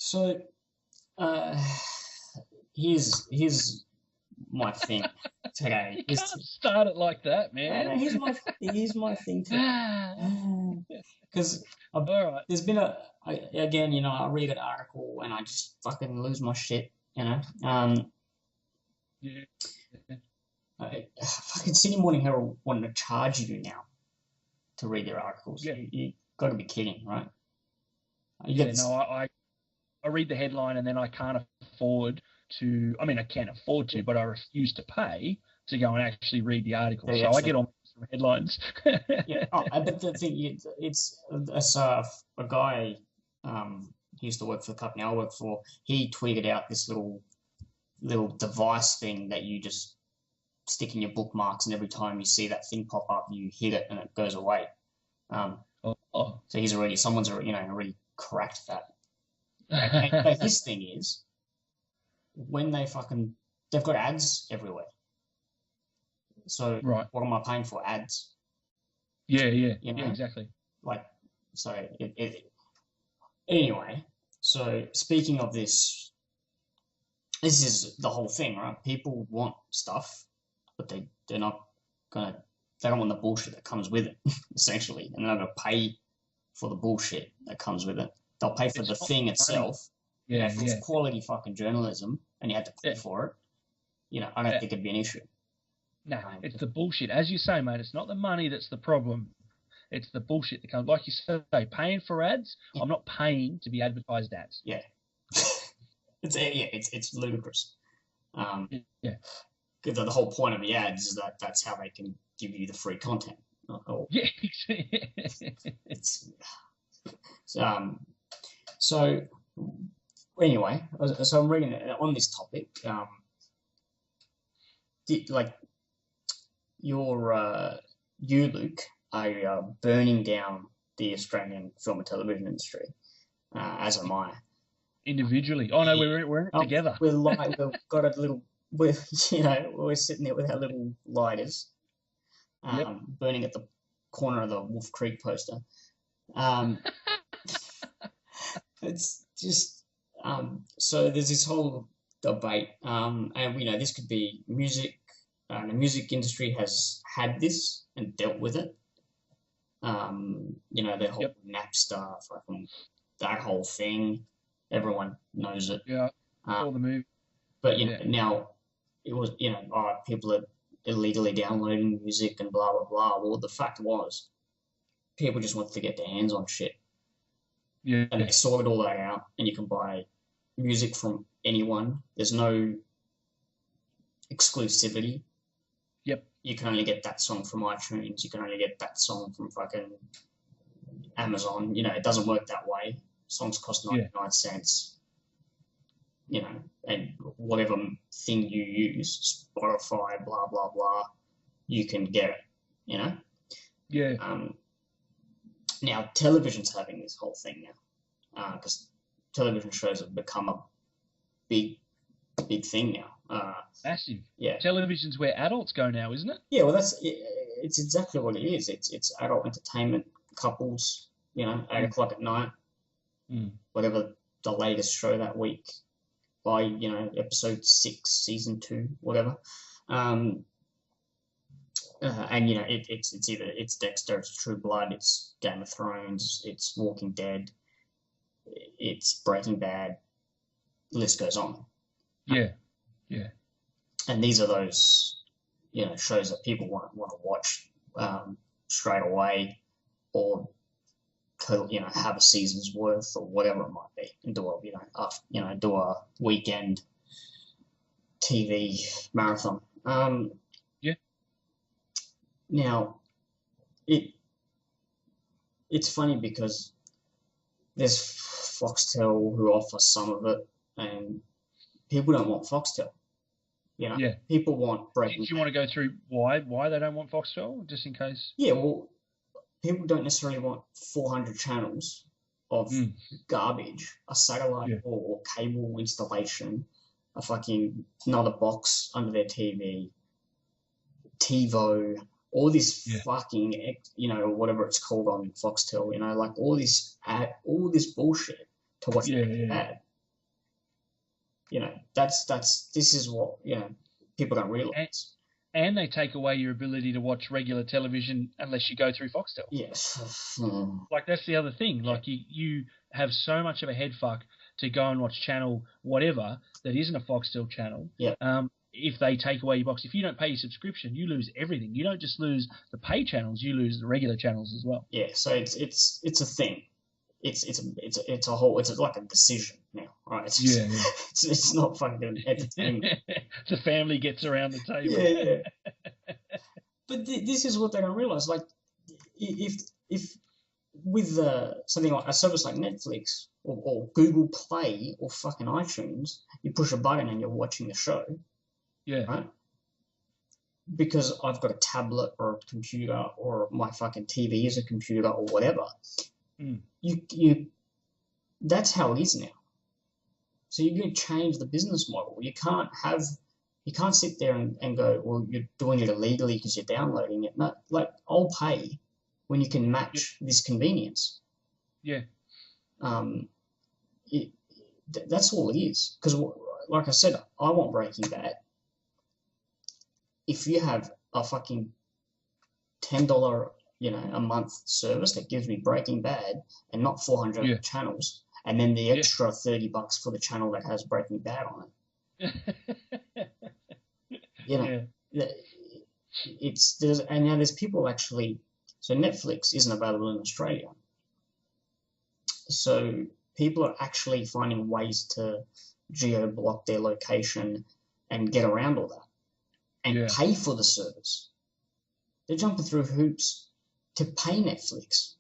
So, uh, here's my thing today. You can't start it like that, No, man. here's my thing today. Because All right. there's been again, I read an article and I just fucking lose my shit, Yeah. fucking Sydney Morning Herald wanting to charge you now to read their articles. Yeah. You got to be kidding, right? Yeah. No, I read the headline and then I can't afford to. I mean, I can afford to, but I refuse to pay to go and actually read the article. So I get on some headlines. Yeah. Oh, but the thing it's a guy. He used to work for the company I work for. He tweeted out this little device thing that you just stick in your bookmarks, and every time you see that thing pop up, you hit it and it goes away. So someone's already cracked that. But his thing is when they've got ads everywhere. So right. what am I paying for? Ads. Yeah, exactly. Anyway. So speaking of this is the whole thing, right? People want stuff, but they don't want the bullshit that comes with it, essentially, and they're not gonna pay for the bullshit that comes with it. They'll pay for the thing itself. Yeah, if it's quality fucking journalism and you had to pay for it, I don't think it'd be an issue. No, it's the bullshit. As you say, mate, it's not the money that's the problem. It's the bullshit that comes. Like you say, paying for ads. Yeah. I'm not paying to be advertised ads. Yeah. It's ludicrous. Because the whole point of the ads is that's how they can give you the free content. Yeah. So anyway, so I'm reading on this topic. You, Luke, are burning down the Australian film and television industry, as am I. Individually. Oh no, we're in it together. We've got a little. We're sitting there with our little lighters, burning at the corner of the Wolf Creek poster. It's just so there's this whole debate, and this could be music. The music industry has had this and dealt with it. The whole Napster, fucking that whole thing. Everyone knows it. Yeah, all the movie. But now it was people are illegally downloading music and blah blah blah. Well, the fact was, people just wanted to get their hands on shit. Yeah. And they sorted all that out, and you can buy music from anyone. There's no exclusivity. Yep. You can only get that song from iTunes. You can only get that song from fucking Amazon. It doesn't work that way. Songs cost 99 cents. And whatever thing you use, Spotify, blah, blah, blah, you can get it, Yeah. Now, television's having this whole thing now, because television shows have become a big thing now. Massive. Yeah. Television's where adults go now, isn't it? Yeah, well, it's exactly what it is. It's adult entertainment, couples, 8 o'clock at night, whatever the latest show that week, by, episode 6, season 2, whatever. And it's Dexter, it's True Blood, it's Game of Thrones, it's Walking Dead, it's Breaking Bad, the list goes on. Yeah. And these are those, shows that people want to watch straight away, or have a season's worth or whatever it might be, and do a weekend TV marathon. Now, it's funny because there's Foxtel who offer some of it, and people don't want Foxtel. People want Breaking Bad. Do you want to go through why they don't want Foxtel, just in case? Yeah, well, people don't necessarily want 400 channels of garbage, a satellite or cable installation, a fucking another box under their TV, TiVo, all this fucking, whatever it's called on Foxtel, like all this bullshit to watch Breaking Bad. this is what people don't realize. And they take away your ability to watch regular television unless you go through Foxtel. Yes. Like, that's the other thing. Like, you have so much of a head fuck to go and watch channel whatever that isn't a Foxtel channel. Yeah. If they take away your box, if you don't pay your subscription, you lose everything. You don't just lose the pay channels, you lose the regular channels as well. Yeah. So it's a thing. It's a whole. It's like a decision now, right? It's not fucking entertainment. The family gets around the table. Yeah. But this is what they don't realize. Like, if with something like a service like Netflix or Google Play or fucking iTunes, you push a button and you're watching the show. Yeah. Right? Because I've got a tablet or a computer or my fucking TV is a computer or whatever. That's how it is now. So you're going to change the business model. You can't sit there and go, well, you're doing it illegally because you're downloading it. No, like, I'll pay when you can match this convenience. Yeah. That's all it is. Because, like I said, I want Breaking Bad. If you have a fucking $10, a month service that gives me Breaking Bad and not 400 channels, and then the extra $30 for the channel that has Breaking Bad on it. There's people actually. So Netflix isn't available in Australia. So people are actually finding ways to geo-block their location and get around all that and pay for the service. They're jumping through hoops to pay Netflix.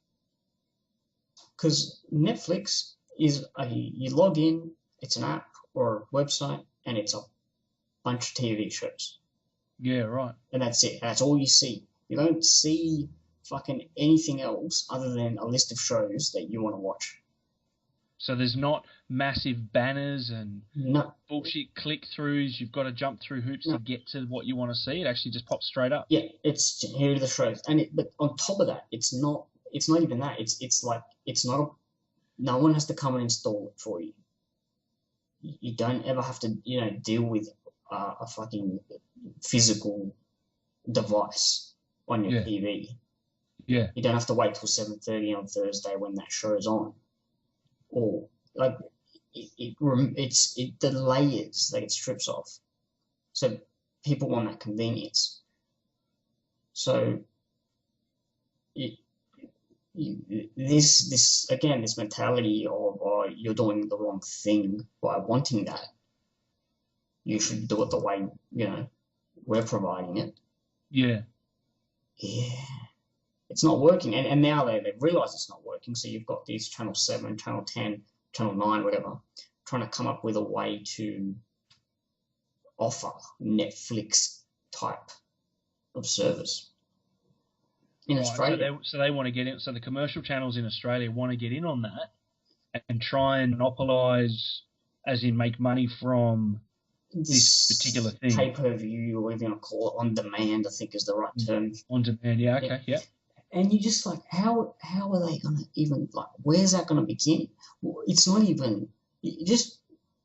Because Netflix is you log in, it's an app or a website, and it's a bunch of TV shows. Yeah, right. And that's it. That's all you see. You don't see fucking anything else other than a list of shows that you want to watch. So there's not massive banners and bullshit click-throughs. You've got to jump through hoops to get to what you want to see. It actually just pops straight up. Yeah, it's here are the shows, but on top of that, it's not even that. No one has to come and install it for you. You don't ever have to deal with a fucking physical device on your TV. Yeah. You don't have to wait till 7:30 on Thursday when that show is on. Or like it's the layers that it strips off. So people want that convenience. So this mentality of you're doing the wrong thing by wanting that. You should do it the way we're providing it. Yeah. Yeah. It's not working, and now they've realised it's not working. So you've got these Channel 7, Channel 10, Channel 9, whatever, trying to come up with a way to offer Netflix type of service in Australia. So they want to get in. So the commercial channels in Australia want to get in on that and try and monopolise, as in make money from this particular thing. Pay-per-view, or whatever you want to call it, on demand, I think is the right term. On demand, yeah, okay, yeah. And you just like, how are they going to even, like, where's that going to begin? It's not even,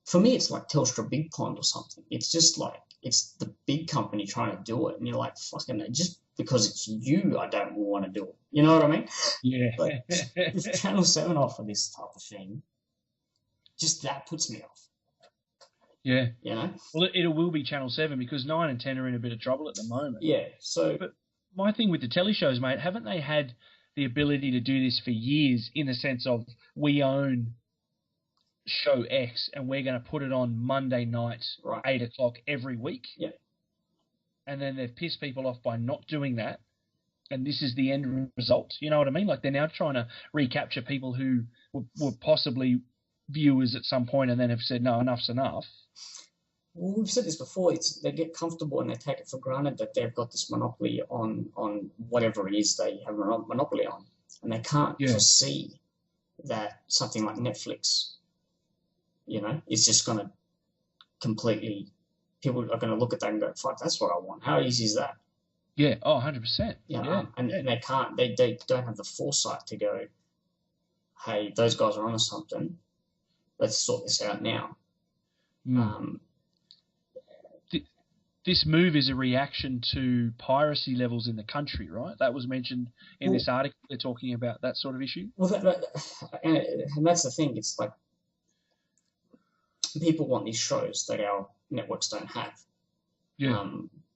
for me, it's like Telstra Big Pond or something. It's just like, it's the big company trying to do it. And you're like, fucking, just because it's you, I don't want to do it. You know what I mean? Yeah. But if Channel 7 offer this type of thing, just that puts me off. Yeah. Well, it will be Channel 7 because 9 and 10 are in a bit of trouble at the moment. Yeah, so... But my thing with the telly shows, mate, haven't they had the ability to do this for years in the sense of we own show X and we're going to put it on Monday night, 8 o'clock every week? Yeah. And then they've pissed people off by not doing that. And this is the end result. You know what I mean? Like, they're now trying to recapture people who were possibly viewers at some point and then have said, no, enough's enough. Well, we've said this before. They get comfortable and they take it for granted that they've got this monopoly on whatever it is they have a monopoly on, and they can't foresee that something like Netflix, is just going to completely. People are going to look at that and go, "Fuck, that's what I want." How easy is that? Yeah. Oh, 100%. And they can't. They don't have the foresight to go, "Hey, those guys are onto something. Let's sort this out now." This move is a reaction to piracy levels in the country, right? That was mentioned in this article. They're talking about that sort of issue. Well, and that's the thing. It's like people want these shows that our networks don't have. Yeah.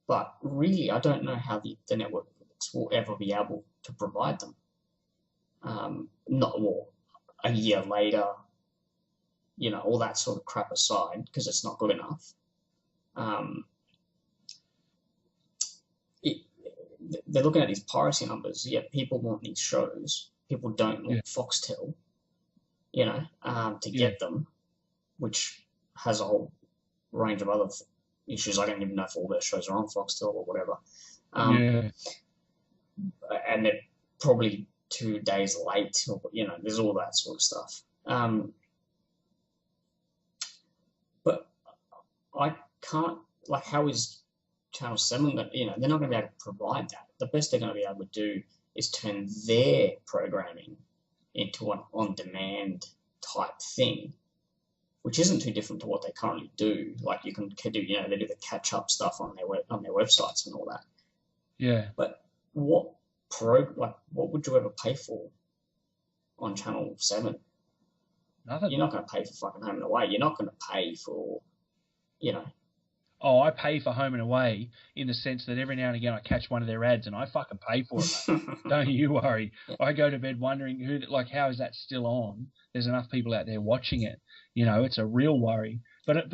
But really, I don't know how the networks will ever be able to provide them. Not more a year later, all that sort of crap aside, because it's not good enough. They're looking at these piracy numbers. Yeah, people want these shows. People don't want Foxtel, to get them, which has a whole range of other issues. I don't even know if all their shows are on Foxtel or whatever. And they're probably 2 days late, or, there's all that sort of stuff. But I can't, how is Channel 7 that, they're not going to be able to provide that. The best they're going to be able to do is turn their programming into an on-demand type thing, which isn't too different to what they currently do. Like you can do, they do the catch-up stuff on their websites and all that. Yeah. But what would you ever pay for on Channel 7? Nothing. You're not going to pay for fucking Home and Away. You're not going to pay for, Oh, I pay for Home and Away in the sense that every now and again I catch one of their ads and I fucking pay for it, mate. Don't you worry. I go to bed wondering how is that still on? There's enough people out there watching it. It's a real worry. But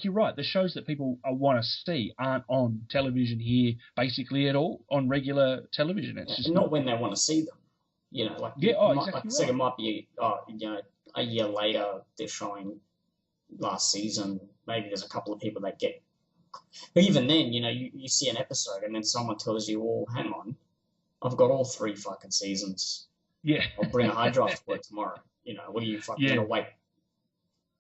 you're right, the shows that people want to see aren't on television here basically at all, on regular television. It's just not when they want to see them. Exactly right. It might be, a year later they're showing last season. Maybe there's a couple of people that get. But even then, you see an episode and then someone tells you, "Oh, hang on, I've got all 3 fucking seasons. Yeah, I'll bring a hard drive to work tomorrow." What are you fucking gonna wait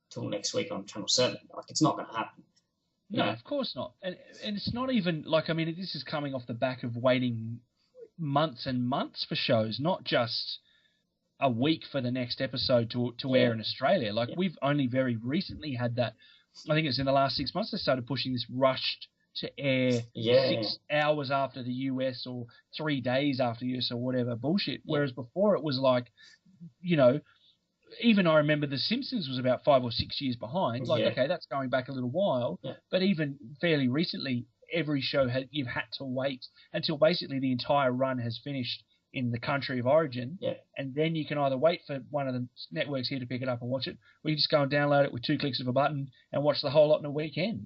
till next week on Channel 7? It's not gonna happen. No, of course not. And it's not even this is coming off the back of waiting months and months for shows, not just a week for the next episode to air in Australia. We've only very recently had that. I think it's in the last 6 months they started pushing this rushed to air 6 hours after the US or 3 days after the US or whatever bullshit. Whereas before it was even I remember The Simpsons was about 5 or 6 years behind. Okay, that's going back a little while. Yeah. But even fairly recently, every show you've had to wait until basically the entire run has finished in the country of origin, and then you can either wait for one of the networks here to pick it up and watch it, or you just go and download it with 2 clicks of a button and watch the whole lot in a weekend.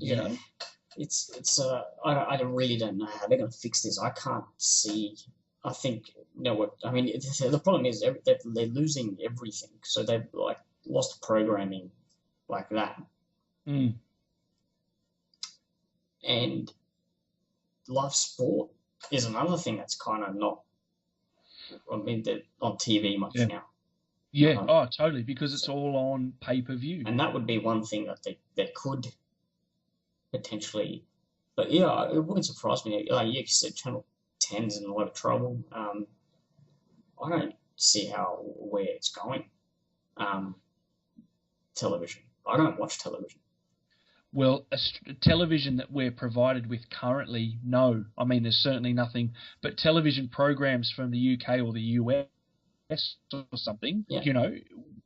It's I really don't know how they're going to fix this. I can't see. I think the problem is they're losing everything, so they've lost programming like that, and live sport is another thing that's kind of not. They're on TV much now. Yeah, totally, because it's all on pay-per-view. And that would be one thing that they could potentially. But yeah, it wouldn't surprise me. You said Channel 10's in a lot of trouble. I don't see where it's going. Television. I don't watch television. Well, a television that we're provided with currently, no. There's certainly nothing. But television programs from the UK or the US or something,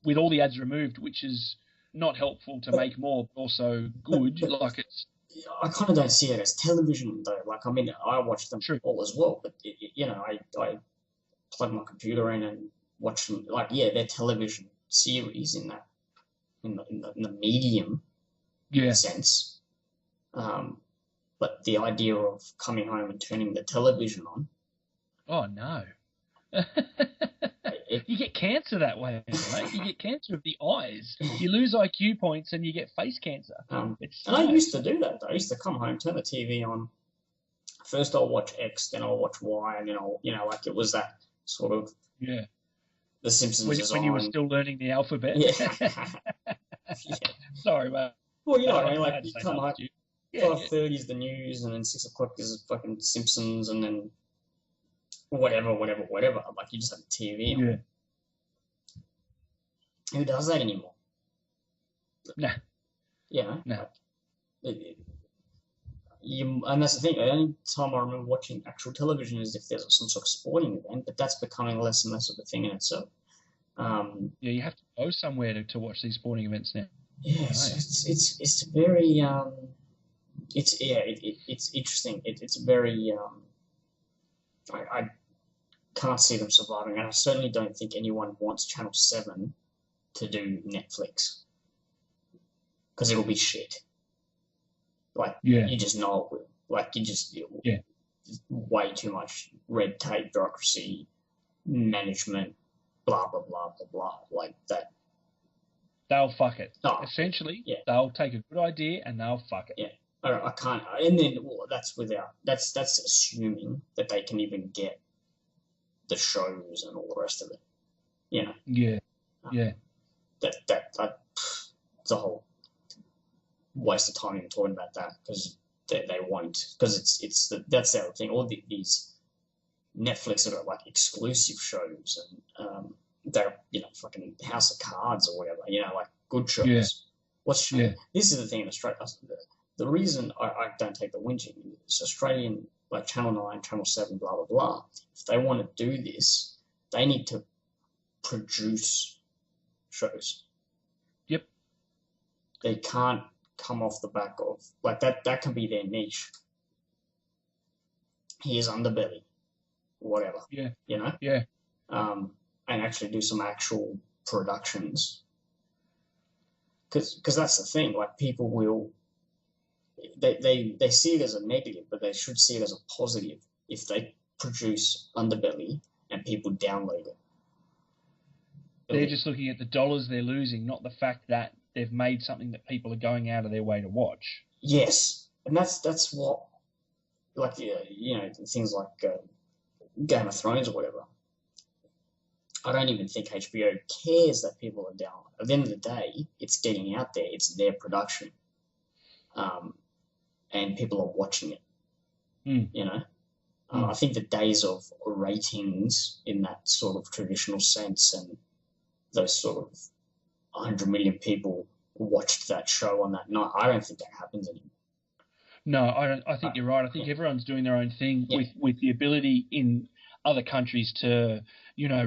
with all the ads removed, which is not helpful to make more, but also good. I kind of don't see it as television, though. I watch them all as well. But, I plug my computer in and watch them. They're television series in the medium. Sense. But the idea of coming home and turning the television on. Oh, no. You get cancer that way, mate. You get cancer of the eyes. You lose IQ points and you get face cancer. And I used to do that. I used to come home, turn the TV on. First I'll watch X, then I'll watch Y, and then it was that sort of... Yeah. The Simpsons when you were still learning the alphabet. Yeah. Sorry, mate. Well, you you come home, 5:30 is the news, and then 6 o'clock is fucking Simpsons, and then whatever. You just have the TV on. Who does that anymore? Nah. Yeah. No. and that's the thing. The only time I remember watching actual television is if there's some sort of sporting event, but that's becoming less and less of a thing in itself. You have to go somewhere to watch these sporting events now. Yes, it's very it's interesting. It's very I can't see them surviving, and I certainly don't think anyone wants Channel 7 to do Netflix because it'll be shit. Like, you just know it will. Like, just way too much red tape, bureaucracy, management, blah, blah, blah, blah, blah, like that. They'll fuck it. Essentially, they'll take a good idea and they'll fuck it. Yeah. I can't, and then that's assuming that they can even get the shows and all the rest of it. You know? Yeah. It's a whole waste of time even talking about that because they won't, because that's the other thing. All these Netflix that are like exclusive shows and they're fucking House of Cards or whatever, like good shows. This is the thing in Australia. The reason I don't take the whinging is Australian, like Channel 9, Channel 7, blah, blah, blah. If they want to do this, they need to produce shows. Yep. They can't come off the back of, like, that can be their niche. Here's Underbelly, whatever. Yeah. Yeah. And actually do some actual productions. Because that's the thing, like, people will, they see it as a negative, but they should see it as a positive if they produce Underbelly and people download it. They're just looking at the dollars they're losing, not the fact that they've made something that people are going out of their way to watch. Yes, and that's what, like, things like Game of Thrones or whatever. I don't even think HBO cares that people are down. At the end of the day, it's getting out there. It's their production. And people are watching it, I think the days of ratings in that sort of traditional sense and those sort of 100 million people watched that show on that night, I don't think that happens anymore. No, I don't. I think you're right. I think everyone's doing their own thing with the ability in other countries to,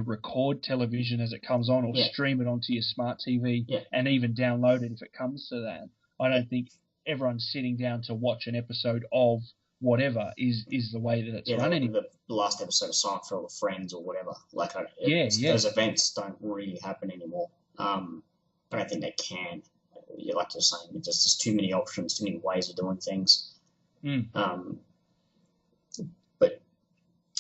record television as it comes on or stream it onto your smart TV and even download it if it comes to that. I don't think everyone's sitting down to watch an episode of whatever is the way that it's running. The last episode of Seinfeld or Friends or whatever. Like, those events don't really happen anymore. I don't think they can. Like you're saying, there's too many options, too many ways of doing things. But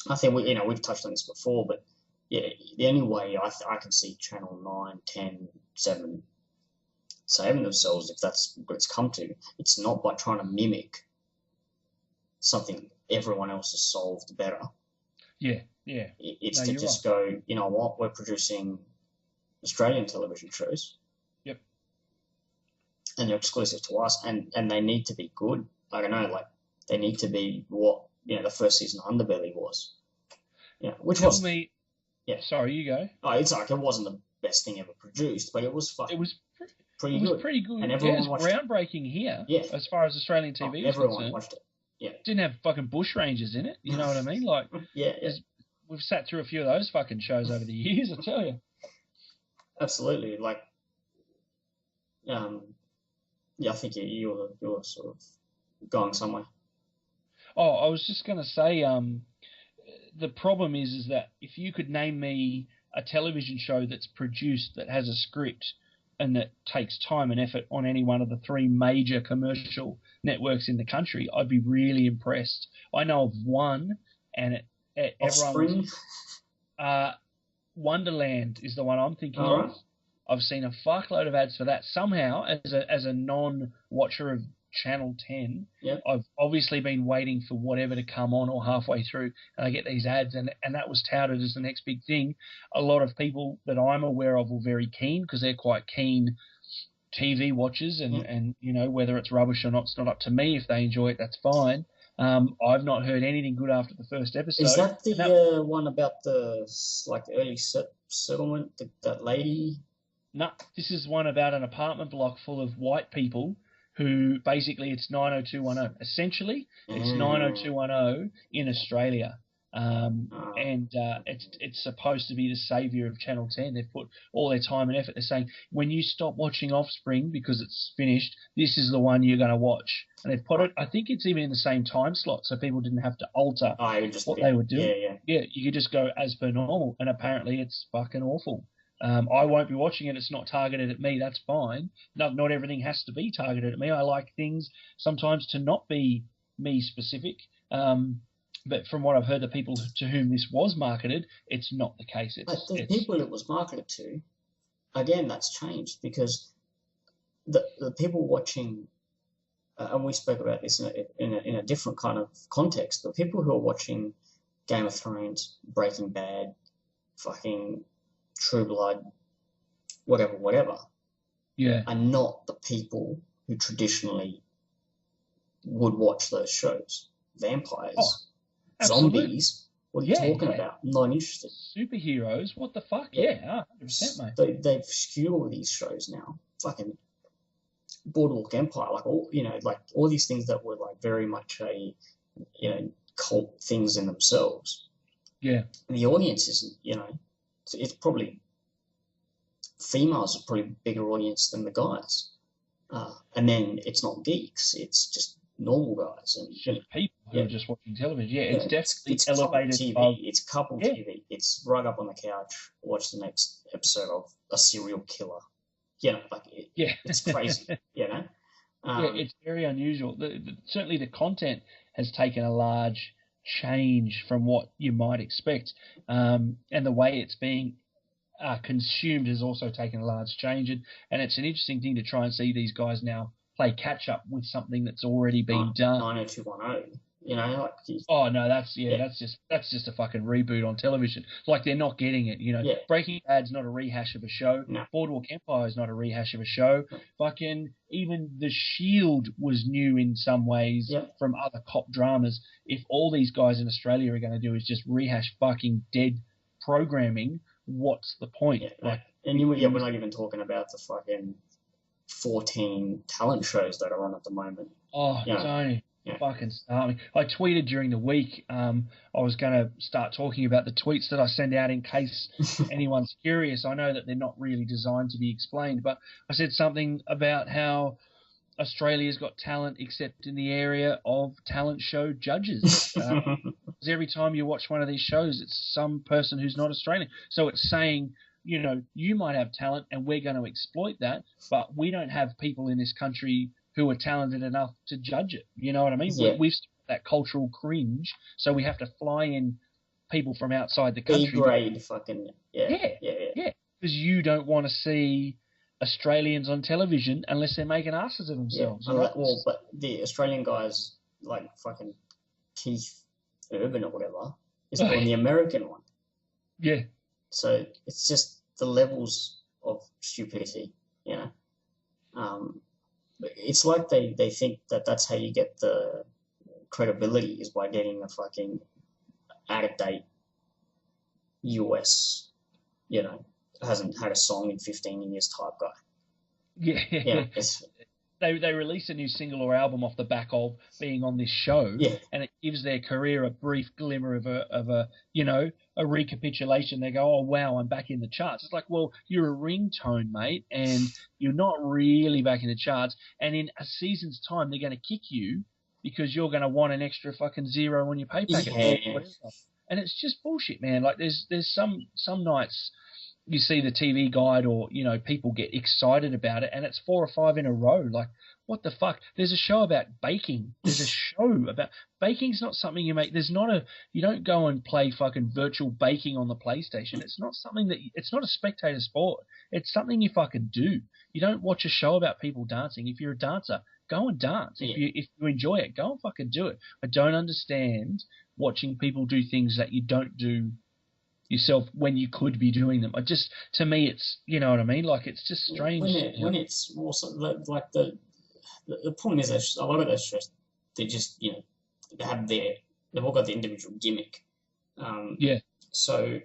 I think we've touched on this before, but the only way I can see Channel 9, 10, 7 saving themselves, if that's what it's come to, it's not by trying to mimic something everyone else has solved better. It's to just go, you know what, we're producing Australian television shows. Yep. And they're exclusive to us, and they need to be good. I don't know, like, they need to be what, the first season of Underbelly was. Which was... Sorry, you go. Oh, it's like, it wasn't the best thing ever produced, but it was It was pretty good. And everyone watched groundbreaking here. Yeah. As far as Australian TV was everyone concerned. Watched it. Yeah. Didn't have fucking bush rangers in it. You know what I mean? Like, we've sat through a few of those fucking shows over the years, I tell you. Absolutely. Like, I think you're sort of going somewhere. Oh, I was just going to say, the problem is that if you could name me a television show that's produced, that has a script, and that takes time and effort on any one of the three major commercial networks in the country, I'd be really impressed. I know of one, and everyone... Wonderland is the one I'm thinking of. I've seen a fuckload of ads for that. Somehow, as a non-watcher of Channel 10, I've obviously been waiting for whatever to come on or halfway through, and I get these ads, and that was touted as the next big thing. A lot of people that I'm aware of were very keen because they're quite keen TV watchers, and whether it's rubbish or not, it's not up to me. If they enjoy it, that's fine. I've not heard anything good after the first episode. Is that the one about the early settlement, that lady? No, this is one about an apartment block full of white people who basically it's 90210. Essentially, it's 90210 in Australia. And it's supposed to be the savior of Channel 10. They've put all their time and effort. They're saying, when you stop watching Offspring because it's finished, this is the one you're going to watch. And they've put it, I think it's even in the same time slot, so people didn't have to alter what they would do. Yeah, you could just go as per normal, and apparently it's fucking awful. I won't be watching it. It's not targeted at me. That's fine. Not everything has to be targeted at me. I like things sometimes to not be me specific. But from what I've heard, the people to whom this was marketed, it's not the case. But the people it was marketed to, again, that's changed because the people watching, and we spoke about this in a different kind of context, the people who are watching Game of Thrones, Breaking Bad, fucking True Blood, whatever, are not the people who traditionally would watch those shows. Vampires. Absolutely. Zombies? What are you talking about? I'm not interested. Superheroes? What the fuck? Yeah, 100%, mate. They've skewed all these shows now. Fucking Boardwalk Empire, like all these things that were like very much a cult things in themselves. Yeah. The audience isn't, it's probably females are probably a bigger audience than the guys. And then it's not geeks, it's just normal guys and people who are just watching television. Yeah, it's definitely it's elevated TV. It's couple TV. It's right up on the couch. Watch the next episode of a serial killer. It's crazy. It's very unusual. Certainly, the content has taken a large change from what you might expect, and the way it's being consumed has also taken a large change. And it's an interesting thing to try and see these guys now play catch up with something that's already been done. 90210. That's just a fucking reboot on television. Like they're not getting it. Breaking Bad's not a rehash of a show. No. Boardwalk Empire is not a rehash of a show. No. Fucking even The Shield was new in some ways from other cop dramas. If all these guys in Australia are going to do is just rehash fucking dead programming, what's the point? We're not even talking about the fucking 14 talent shows that are on at the moment. Oh, Tony. Fucking start me. I tweeted during the week. I was going to start talking about the tweets that I send out in case anyone's curious. I know that they're not really designed to be explained, but I said something about how Australia's got talent except in the area of talent show judges. Because every time you watch one of these shows, it's some person who's not Australian. So it's saying, you might have talent and we're going to exploit that, but we don't have people in this country who are talented enough to judge it. You know what I mean? Yeah. We've that cultural cringe, so we have to fly in people from outside the country. B-grade fucking, Yeah. Because you don't want to see Australians on television unless they're making asses of themselves. Yeah. But the Australian guys, like fucking Keith Urban or whatever, is on the American one. Yeah. So it's just the levels of stupidity, It's like they think that that's how you get the credibility is by getting a fucking out-of-date US, hasn't had a song in 15 years type guy. Yeah. They release a new single or album off the back of being on this show, and it gives their career a brief glimmer of a recapitulation. They go, oh wow, I'm back in the charts. It's like, well, you're a ringtone, mate, and you're not really back in the charts. And in a season's time, they're going to kick you because you're going to want an extra fucking zero on your pay packet. Yeah. And it's just bullshit, man. Like there's some nights you see the TV guide or, people get excited about it and it's 4 or 5 in a row. Like, what the fuck? There's a show about baking. There's a show about baking's not something you make. You don't go and play fucking virtual baking on the PlayStation. It's not something it's not a spectator sport. It's something you fucking do. You don't watch a show about people dancing. If you're a dancer, go and dance. Yeah. If you enjoy it, go and fucking do it. I don't understand watching people do things that you don't do yourself when you could be doing them. To me, it's, you know what I mean? Like, it's just strange. When it's also like the problem is that a lot of those shows, they just, they've all got the individual gimmick. So,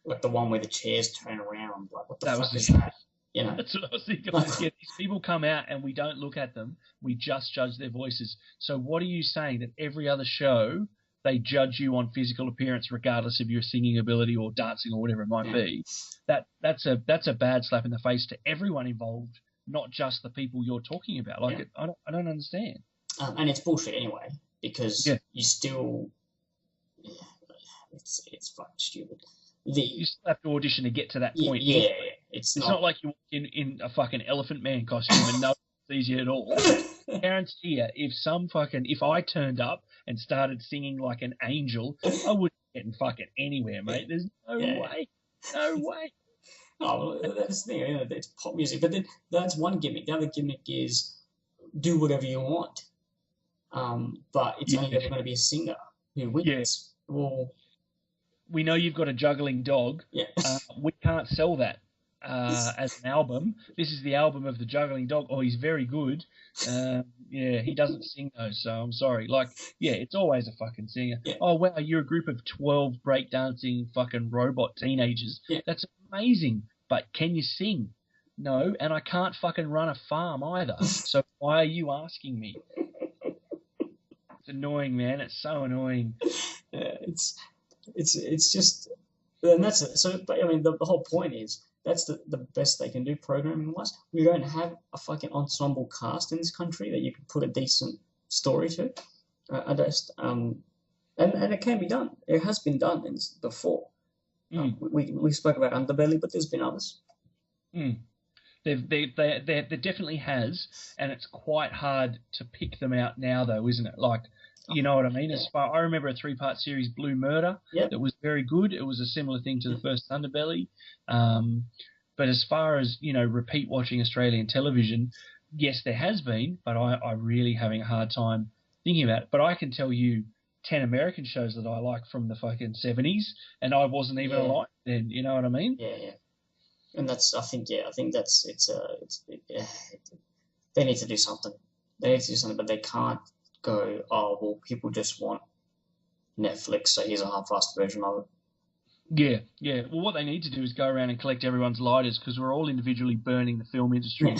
like the one where the chairs turn around, like what the fuck is that? You know, that's what I was thinking. Yeah, these people come out and we don't look at them. We just judge their voices. So what are you saying, that every other show they judge you on physical appearance, regardless of your singing ability or dancing or whatever it might be? That's a bad slap in the face to everyone involved, not just the people you're talking about. Like, I don't understand. And it's bullshit anyway, because you still, it's fucking stupid. You still have to audition to get to that point. Yeah, it's not like you walk in a fucking Elephant Man costume and no one sees you at all. Guarantee you, if I turned up and started singing like an angel, I wouldn't get fucking anywhere, mate. There's no way. No way. Oh, well, that's the thing. It's pop music, but then that's one gimmick. The other gimmick is do whatever you want, but it's only ever going to be a singer who wins. Yeah. Well, we know you've got a juggling dog. Yeah. We can't sell that as an album. This is the album of the juggling dog. Oh, he's very good. He doesn't sing though, so I'm sorry. Like, it's always a fucking singer. Yeah. Oh, wow, you're a group of 12 breakdancing fucking robot teenagers. Yeah. That's amazing. But can you sing? No, and I can't fucking run a farm either. So why are you asking me? It's annoying, man. It's so annoying. Yeah, it's just, and that's it. So, but I mean, the whole point is that's the best they can do programming wise. We don't have a fucking ensemble cast in this country that you can put a decent story to. And it can be done. It has been done before. We spoke about Underbelly, but there's been others. There definitely has, and it's quite hard to pick them out now, though, isn't it? Like, you know what I mean? I remember a 3-part series, Blue Murder, that was very good. It was a similar thing to the first Underbelly. But as far as, repeat watching Australian television, yes, there has been, but I'm really having a hard time thinking about it. But I can tell you 10 American shows that I like from the fucking 70s, and I wasn't even alive then. You know what I mean? Yeah. And I think that's they need to do something. But they can't go, oh, well, people just want Netflix, so here's a half-assed version of it. Yeah. Well, what they need to do is go around and collect everyone's lighters, because we're all individually burning the film industry.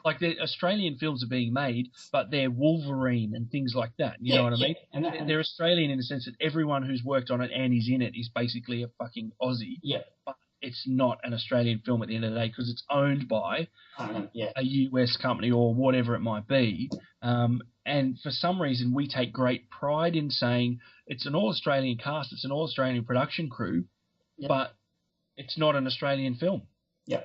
Like, the Australian films are being made, but they're Wolverine and things like that. You know what I mean? And they're Australian in the sense that everyone who's worked on it and is in it is basically a fucking Aussie. Yeah. But it's not an Australian film at the end of the day, because it's owned by a US company or whatever it might be. And for some reason, we take great pride in saying it's an all-Australian cast, it's an all-Australian production crew, but it's not an Australian film. Yeah.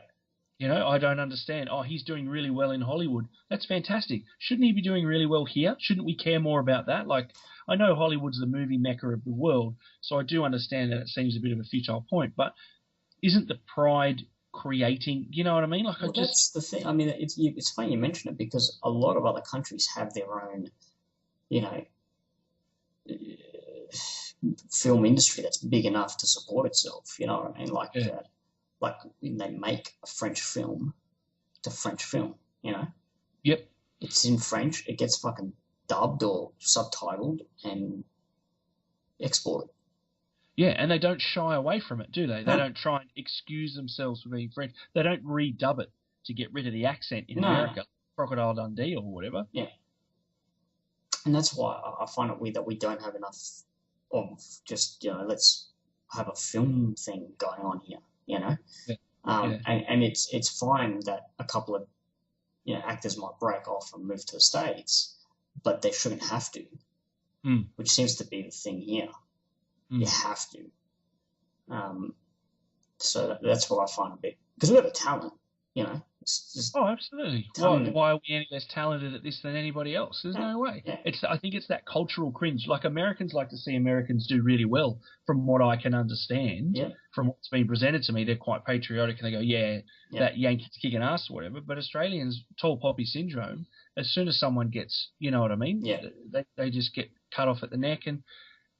I don't understand. Oh, he's doing really well in Hollywood. That's fantastic. Shouldn't he be doing really well here? Shouldn't we care more about that? Like, I know Hollywood's the movie mecca of the world, so I do understand that it seems a bit of a futile point, but isn't the pride creating, you know what I mean? Like, that's the thing. I mean, it's funny you mention it, because a lot of other countries have their own, film industry that's big enough to support itself. You know what I mean? Like, like when they make a French film, it's a French film. Yep. It's in French. It gets fucking dubbed or subtitled and exported. Yeah, and they don't shy away from it, do they? They don't try and excuse themselves for being French. They don't redub it to get rid of the accent in America, Crocodile Dundee or whatever. Yeah. And that's why I find it weird that we don't have enough of just, let's have a film thing going on here, And it's fine that a couple of, actors might break off and move to the States, but they shouldn't have to, which seems to be the thing here. You have to. So that's what I find a bit, because we've got the talent, absolutely. Why are we any less talented at this than anybody else? There's no way. Yeah. I think it's that cultural cringe. Like, Americans like to see Americans do really well, from what I can understand. Yeah. From what's been presented to me, they're quite patriotic and they go, that Yankee's kicking ass or whatever. But Australians, tall poppy syndrome, as soon as someone gets, you know what I mean? Yeah. They just get cut off at the neck. And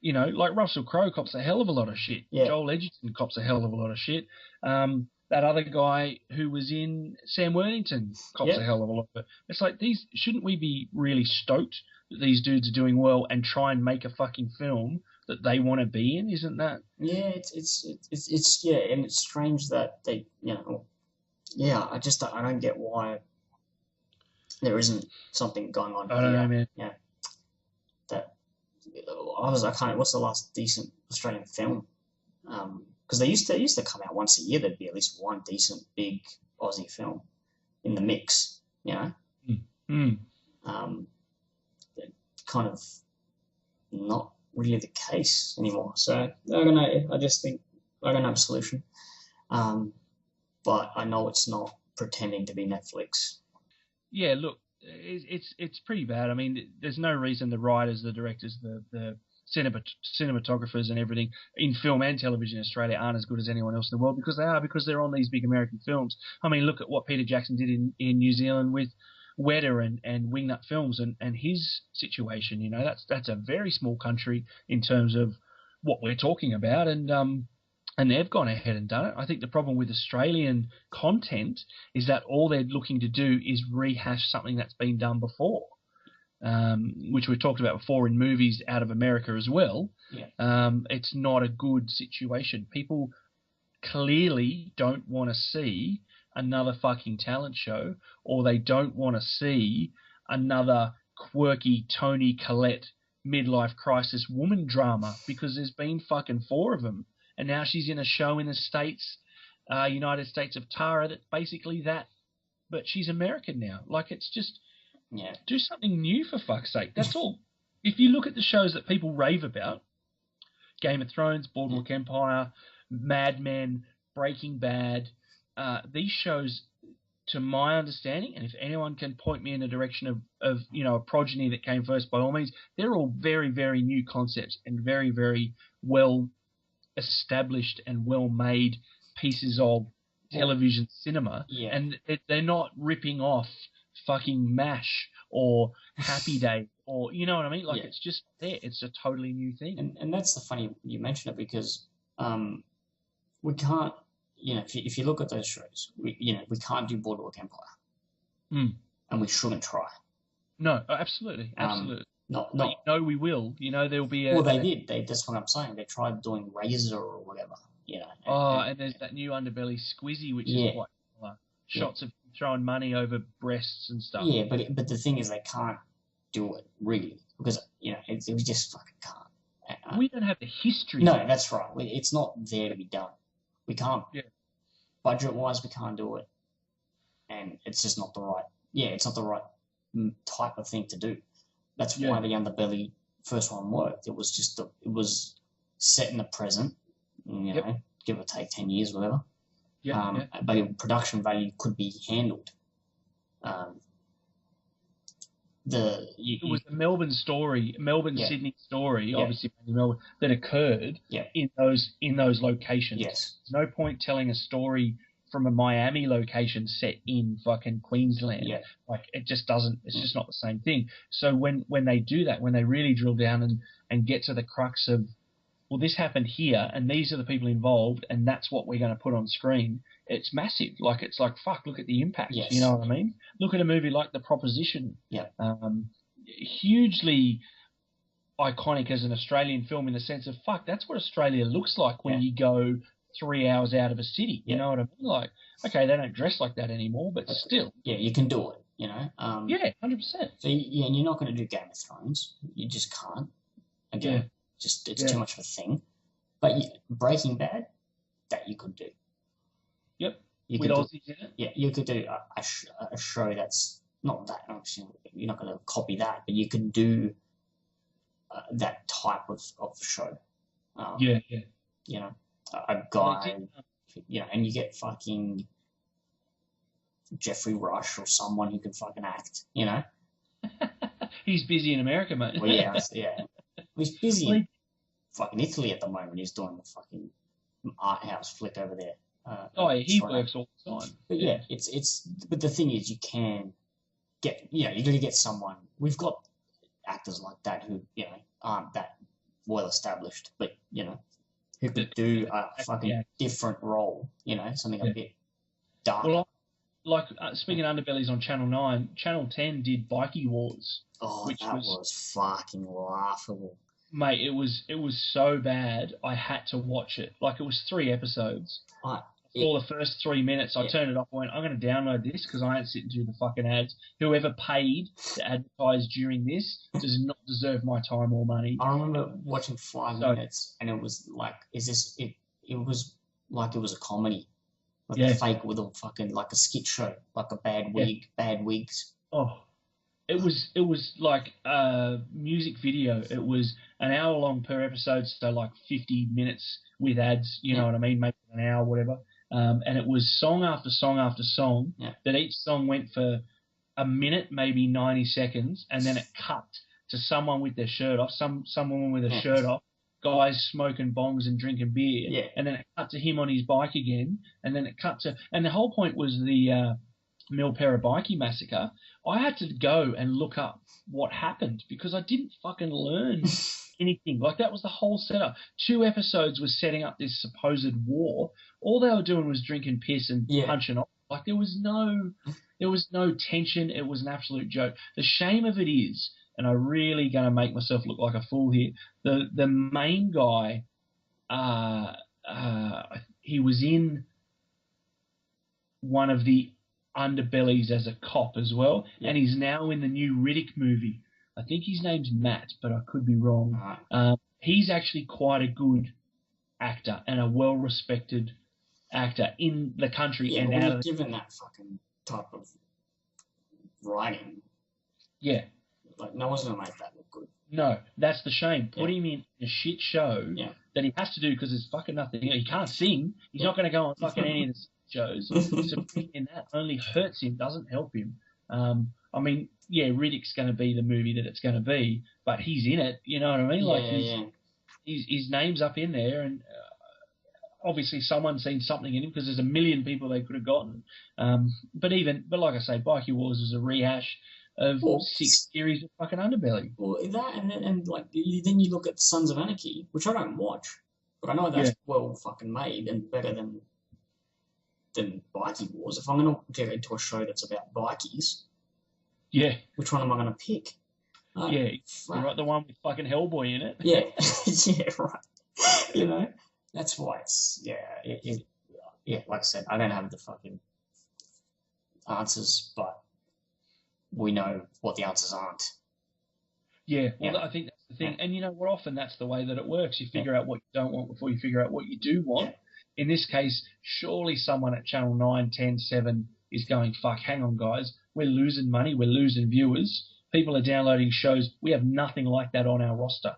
like Russell Crowe cops a hell of a lot of shit. Yeah. Joel Edgerton cops a hell of a lot of shit. That other guy who was in Sam Worthington cops a hell of a lot of it. It's like, shouldn't we be really stoked that these dudes are doing well and try and make a fucking film that they want to be in? Isn't that? Yeah, it's and it's strange that they, Yeah, I don't get why there isn't something going on I don't know, here. man. Yeah, that I can't. What's the last decent Australian film? Because they used to come out once a year. There'd be at least one decent big Aussie film in the mix. You know, Mm. kind of not really the case anymore. So I just think I don't have a solution. But I know it's not pretending to be Netflix. Yeah, look, it's pretty bad. I mean, there's no reason the writers, the directors, the cinematographers and everything in film and television in Australia aren't as good as anyone else in the world, because they're on these big American films. I mean, look at what Peter Jackson did in New Zealand with Weta and Wingnut Films and his situation. You know, that's a very small country in terms of what we're talking about, and they've gone ahead and done it. I think the problem with Australian content is that all they're looking to do is rehash something that's been done before, which we've talked about before in movies out of America as well. Yeah. It's not a good situation. People clearly don't want to see another fucking talent show, or they don't want to see another quirky Toni Collette midlife crisis woman drama, because there's been fucking 4 of them. And now she's in a show in the States, United States of Tara, that's basically that, but she's American now. Like, it's just, do something new for fuck's sake. That's all. If you look at the shows that people rave about, Game of Thrones, Boardwalk Empire, Mad Men, Breaking Bad, these shows, to my understanding, and if anyone can point me in the direction of a progeny that came first, by all means, they're all very, very new concepts and very, very well established and well-made pieces of television cinema, and they're not ripping off fucking MASH or Happy Day, or you know what I mean? Like, it's just there. It's a totally new thing. And that's the funny you mention it, because we can't, if you look at those shows, we can't do Boardwalk Empire, and we shouldn't try. No, absolutely. But we will. There'll be well, they did. That's what I'm saying. They tried doing Razor or whatever. And there's that new Underbelly Squizzy, which is quite similar. Shots of throwing money over breasts and stuff. Yeah, but the thing is, they can't do it really, because we just fucking can't. We don't have the history. No, that's right. It's not there to be done. We can't. Yeah. Budget-wise, we can't do it, and it's just not the right. Yeah, it's not the right type of thing to do. That's why the Underbelly first one worked. It was just it was set in the present, give or take 10 years, whatever. But production value could be handled. It was the Melbourne story, Sydney story, obviously Melbourne, that occurred in those locations. Yes. There's no point telling a story from a Miami location set in fucking Queensland. Yeah. Like, it just doesn't, it's just not the same thing. So when they do that, when they really drill down and get to the crux of, well, this happened here and these are the people involved and that's what we're going to put on screen, it's massive. Like, it's like, fuck, look at the impact. Yes. You know what I mean? Look at a movie like The Proposition. Yeah. Hugely iconic as an Australian film, in the sense of, fuck, that's what Australia looks like when you go 3 hours out of a city. You know what I mean? Like, okay, they don't dress like that anymore, but still. Yeah, you can do it, 100%. So, and you're not going to do Game of Thrones. You just can't. Again, it's too much of a thing. But Breaking Bad, that you could do. Yep. With Aussies in it? Yeah, you could do a show that's not that. Obviously, you're not going to copy that, but you can do that type of show. A guy, and you get fucking Jeffrey Rush or someone who can fucking act, He's busy in America, mate. Well, yeah. He's busy in fucking Italy at the moment. He's doing the fucking art house flick over there. He works all the time. But but the thing is, you can get, you're going to get someone. We've got actors like that who, aren't that well established, but, who could do a fucking different role, something a bit darker. Well, like, speaking of Underbellies on Channel 9, Channel 10 did Bikie Wars. Oh, which was fucking laughable. Mate, it was so bad, I had to watch it. Like, it was 3 episodes. for the first 3 minutes, I turned it off and went, I'm going to download this because I ain't sitting through the fucking ads. Whoever paid to advertise during this does not deserve my time or money. I remember watching 5 minutes, and it was like, it was like it was a comedy. Like a fake with a fucking, like a skit show, like a bad wigs. Oh, it was like a music video. It was an hour long per episode, so like 50 minutes with ads, you know what I mean? Maybe an hour, whatever. And it was song after song after song, that each song went for a minute, maybe 90 seconds, and then it cut to someone with their shirt off, some woman with a shirt off, guys smoking bongs and drinking beer, and then it cut to him on his bike again, and then it cut to, and the whole point was the Milpera Bikie massacre. I had to go and look up what happened because I didn't fucking learn anything. Like, that was the whole setup. 2 episodes was setting up this supposed war. All they were doing was drinking piss and punching off. Like, there was no tension. It was an absolute joke. The shame of it is, and I'm really going to make myself look like a fool here, the main guy, he was in one of the underbellies as a cop as well, and he's now in the new Riddick movie. I think his name's Matt, but I could be wrong. He's actually quite a good actor and a well-respected actor in the country. Yeah, and given that fucking type of writing, like, no one's gonna make that look good. No, that's the shame. Put him in a shit show that he has to do because there's fucking nothing. He can't sing. He's not going to go on fucking any of the shows. So in that only hurts him, doesn't help him. I mean, Riddick's going to be the movie that it's going to be, but he's in it. You know what I mean? Like, his name's up in there, and obviously someone's seen something in him because there's a million people they could have gotten. But like I say, Bikie Wars was a rehash of 6 series of fucking underbelly. Well, that and like then you look at Sons of Anarchy, which I don't watch, but I know that's well fucking made and better than Bikie Wars. If I'm going to get into a show that's about bikies, which one am I going to pick? You're right, the one with fucking Hellboy in it. Yeah, right. You know, that's why it's like I said, I don't have the fucking answers, but we know what the answers aren't. I think that's the thing. And you know what? Often that's the way that it works. You figure out what you don't want before you figure out what you do want. In this case, surely someone at Channel 9, 10, 7 is going, fuck, hang on, guys. We're losing money. We're losing viewers. People are downloading shows. We have nothing like that on our roster.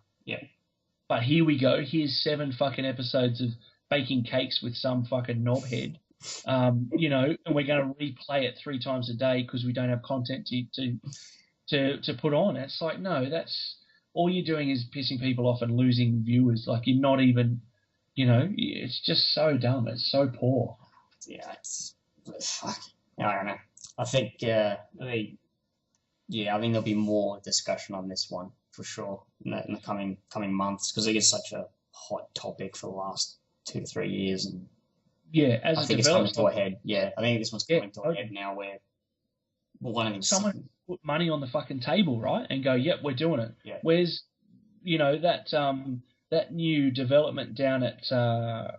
But here we go. Here's 7 fucking episodes of baking cakes with some fucking knobhead. You know, and we're going to replay it 3 times a day because we don't have content to put on. It's like, no, that's all you're doing is pissing people off and losing viewers. Like, you're not even, you know, it's just so dumb. It's so poor. It's fuck. I don't know. I think I think there'll be more discussion on this one for sure in the coming months because it is such a hot topic for the last 2 to 3 years, and I think it's coming to a head. I think this one's coming to a head now where someone put money on the fucking table, right, and go, yep, we're doing it. Where's, you know, that new development down at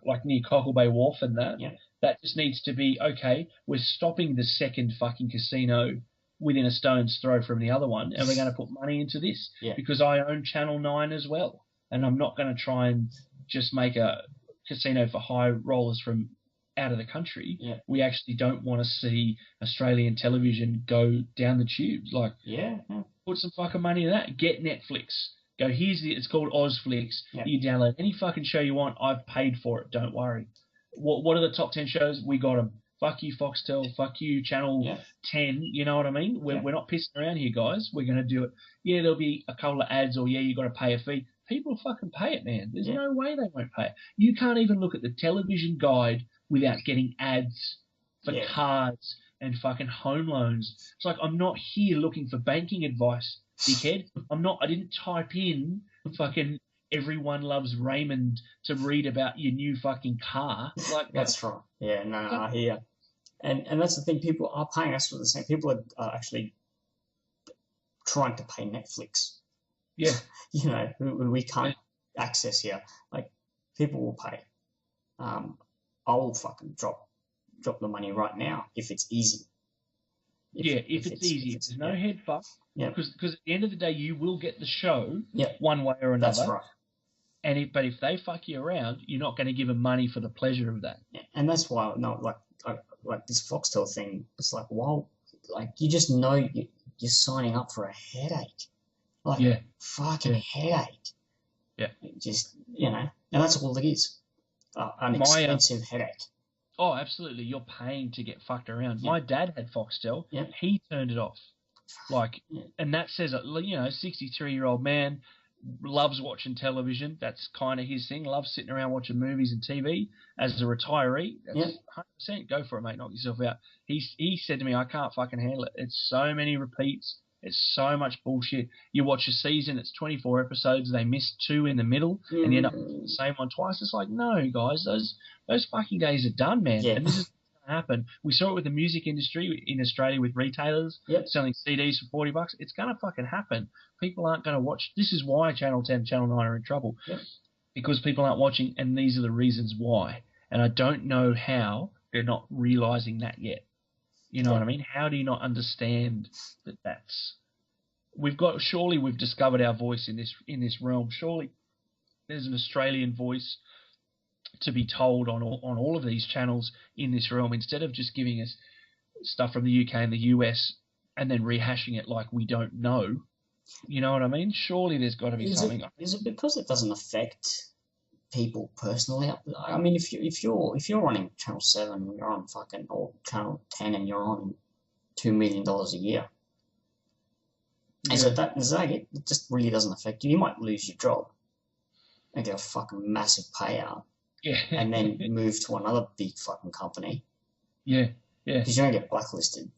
like near Cockle Bay Wharf and that just needs to be, okay, we're stopping the second fucking casino within a stone's throw from the other one, and we're going to put money into this because I own Channel 9 as well, and I'm not going to try and just make a casino for high rollers from out of the country. We actually don't want to see Australian television go down the tubes. Like, put some fucking money in that. Get Netflix. Go, it's called Ozflix. You download any fucking show you want. I've paid for it. Don't worry. What are the top 10 shows? We got them. Fuck you, Foxtel. Fuck you, Channel 10. You know what I mean? We're not pissing around here, guys. We're going to do it. There'll be a couple of ads, or you got to pay a fee. People fucking pay it, man. There's no way they won't pay it. You can't even look at the television guide without getting ads for cards and fucking home loans. It's like, I'm not here looking for banking advice, dickhead. I didn't type in fucking everyone loves Raymond to read about your new fucking car. Like, that's right. I hear. And that's the thing, people are paying us for the same. People are actually trying to pay Netflix. You know, who we can't access here. Like, people will pay. I will fucking drop drop the money right now if it's easy. If it's easy. If there's no head fuck. Yeah. Because at the end of the day, you will get the show Yeah. one way or another. That's right. And if they fuck you around, you're not going to give them money for the pleasure of that. Yeah. And that's why, like this Foxtel thing, it's like, well, like you just know you're signing up for a headache. Like, fucking headache. Yeah. Just, and that's all it is. An expensive headache. Oh, absolutely. You're paying to get fucked around. Yeah. My dad had Foxtel. Yeah. He turned it off. And that says, 63-year-old man loves watching television. That's kind of his thing. Loves sitting around watching movies and TV. As a retiree, that's 100%. Go for it, mate. Knock yourself out. He said to me, I can't fucking handle it. It's so many repeats. It's so much bullshit. You watch a season, it's 24 episodes. They miss 2 in the middle, and you end up the same one twice. It's like, no, guys, those fucking days are done, man. Yeah. And this is going to happen. We saw it with the music industry in Australia with retailers selling CDs for $40. It's going to fucking happen. People aren't going to watch. This is why Channel 10, Channel 9 are in trouble, because people aren't watching, and these are the reasons why. And I don't know how they're not realizing that yet. You know what I mean? How do you not understand that surely we've discovered our voice in this realm. Surely there's an Australian voice to be told on all of these channels in this realm, instead of just giving us stuff from the UK and the US and then rehashing it like we don't know. You know what I mean? Surely there's got to be something. Is it because it doesn't affect people personally? I mean, if you're running Channel 7, you're on fucking, or Channel 10, and you're on $2 million a year. Is it it just really doesn't affect you? You might lose your job and get a fucking massive payout, and then move to another big fucking company. Yeah. Because you don't get blacklisted.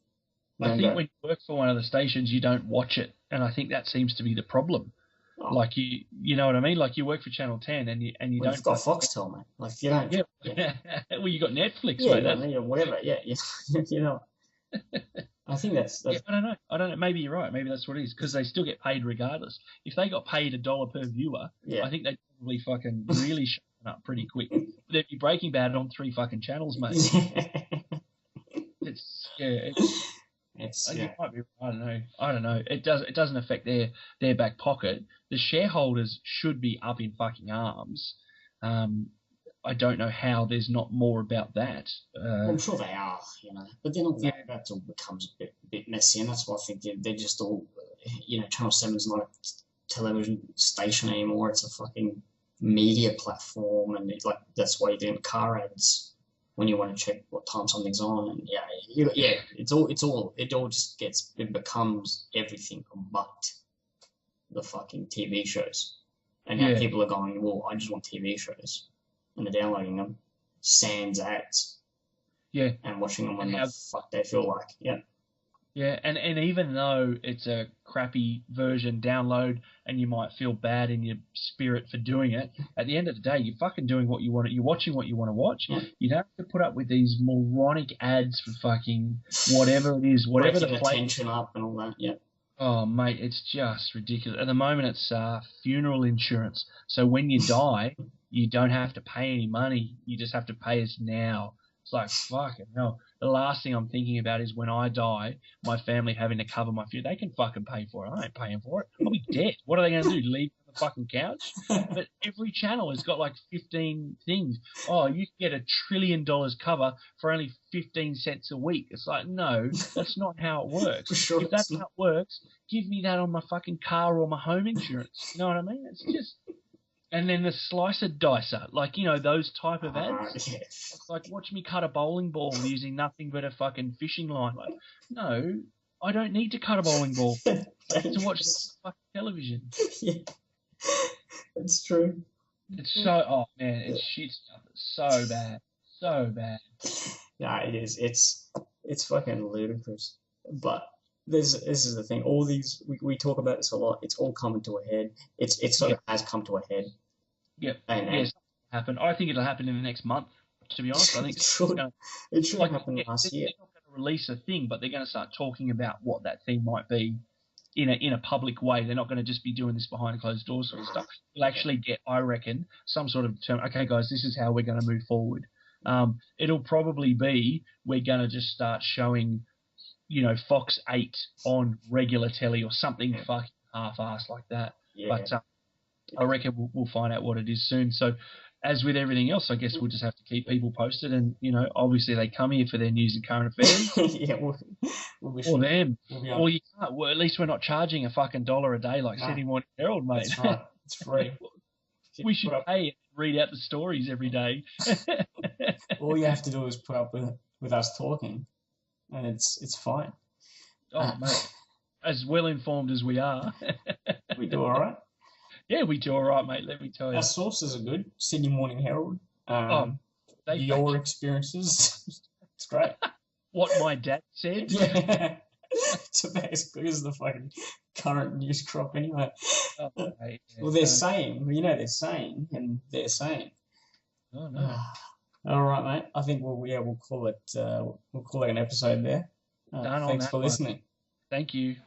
I think when you work for one of the stations, you don't watch it, and I think that seems to be the problem. Oh. Like you know what I mean? Like you work for Channel 10 and you don't. You've got Foxtel, mate. Like you don't. Yeah. Well, you got Netflix, mate. Whatever. Yeah. You know. I think that's I don't know. Maybe you're right. Maybe that's what it is, because they still get paid regardless. If they got paid $1 per viewer, I think they'd probably fucking really shut up pretty quick. They'd be Breaking Bad on 3 fucking channels, mate. You might be. I don't know. It doesn't affect their back pocket. The shareholders should be up in fucking arms. I don't know how there's not more about that. I'm sure they are, but then all that all becomes a bit messy, and that's why I think they're just all, Channel 7's not a television station anymore. It's a fucking media platform, and that's why you're doing car ads when you want to check what time something's on, and it becomes everything but the fucking TV shows, and now people are going, well, I just want TV shows. And they're downloading them, sans ads. Yeah. And watching them when the fuck they feel like. Yeah. Yeah, and even though it's a crappy version download and you might feel bad in your spirit for doing it, at the end of the day, you're fucking doing what you want. You're watching what you want to watch. Yeah. You don't have to put up with these moronic ads for fucking whatever it is, whatever the attention up and all that. Yeah. Oh, mate, it's just ridiculous. At the moment, it's funeral insurance. So when you die, you don't have to pay any money. You just have to pay us now. It's like, fucking hell. The last thing I'm thinking about is when I die, my family having to cover my funeral. They can fucking pay for it. I ain't paying for it. I'll be dead. What are they going to do? Leave on the fucking couch? But every channel has got like 15 things. Oh, you can get $1 trillion cover for only 15 cents a week. It's like, no, that's not how it works. For sure, if that's how it works, give me that on my fucking car or my home insurance. You know what I mean? It's just... And then the slicer dicer, like, those type of ads. It's like, watch me cut a bowling ball using nothing but a fucking fishing line. Like, no, I don't need to cut a bowling ball. I need to watch fucking television. Yeah, it's true. It's so, it's shit stuff. It's so bad. So bad. Yeah, it is. It's fucking ludicrous. But this is the thing. All these, we talk about this a lot. It's all coming to a head. It sort of has come to a head. Yep. Yes, happen. I think it'll happen in the next month. To be honest, I think it should happen last year. They're not going to release a thing, but they're going to start talking about what that thing might be in a public way. They're not going to just be doing this behind closed doors sort of stuff. They'll actually get, I reckon, some sort of term. Okay, guys, this is how we're going to move forward. It'll probably be we're going to just start showing, Fox 8 on regular telly or something fucking half-assed like that. Yeah. But I reckon we'll find out what it is soon. So as with everything else, I guess we'll just have to keep people posted. And, obviously they come here for their news and current affairs. Yeah, or them. Or you can't. Well, at least we're not charging a fucking $1 a day like Sydney Morning Herald, mate. That's right. It's free. We should pay and read out the stories every day. All you have to do is put up with us talking, and it's fine. Oh, mate. As well informed as we are. We do all right. Yeah, we do all right, mate. Let me tell you. Our sources are good. Sydney Morning Herald. Your experiences. It's great. What my dad said. Yeah. It's about as good as the fucking current news crop anyway. Oh, mate, yeah. Well, they're saying. They're saying, and they're saying. Oh no. All right, mate. I think we'll call it. We'll call it an episode there. Thanks for listening. Thank you.